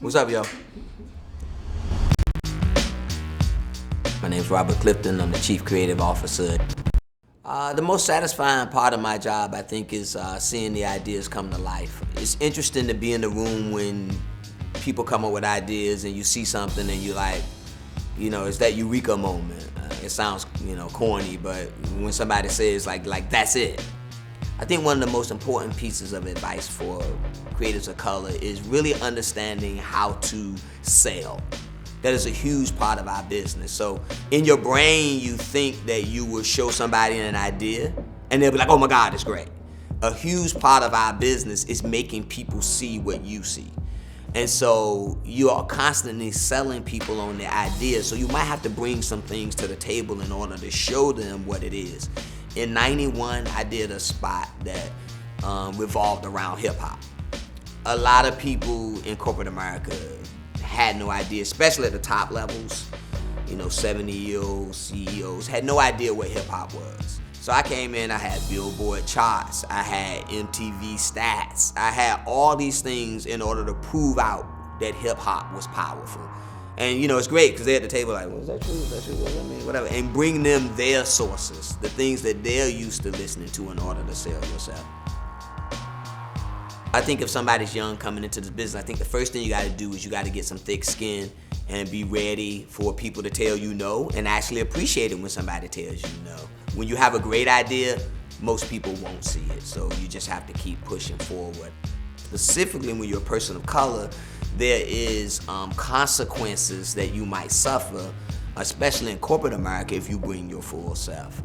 What's up, yo? My name's Robert Clifton. I'm the Chief Creative Officer. The most satisfying part of my job, I think, is seeing the ideas come to life. It's interesting to be in the room when people come up with ideas and you see something and you're like, it's that eureka moment. It sounds, corny, but when somebody says like that's it. I think one of the most important pieces of advice for creators of color is really understanding how to sell. That is a huge part of our business. So in your brain, you think that you will show somebody an idea and they'll be like, oh my God, it's great. A huge part of our business is making people see what you see. And so you are constantly selling people on their ideas. So you might have to bring some things to the table in order to show them what it is. In '91, I did a spot that revolved around hip hop. A lot of people in corporate America had no idea, especially at the top levels. 70-year-old CEOs had no idea what hip hop was. So I came in, I had Billboard charts, I had MTV stats, I had all these things in order to prove out that hip hop was powerful. And it's great because they're at the table like, well, is that true? Is that true? What does that mean? Whatever. And bring them their sources, the things that they're used to listening to in order to sell yourself. I think if somebody's young coming into this business, I think the first thing you got to do is you got to get some thick skin and be ready for people to tell you no and actually appreciate it when somebody tells you no. When you have a great idea, most people won't see it, so you just have to keep pushing forward. Specifically when you're a person of color, there is consequences that you might suffer, especially in corporate America, if you bring your full self.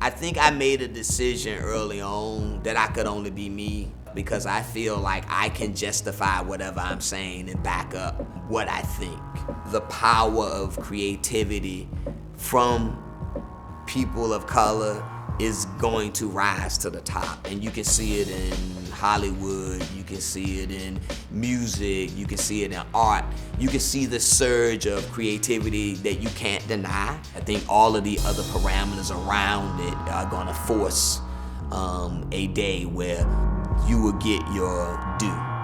I think I made a decision early on that I could only be me because I feel like I can justify whatever I'm saying and back up what I think. The power of creativity from people of color is going to rise to the top, and you can see it in Hollywood, you can see it in music, you can see it in art, you can see the surge of creativity that you can't deny. I think all of the other parameters around it are gonna force a day where you will get your due.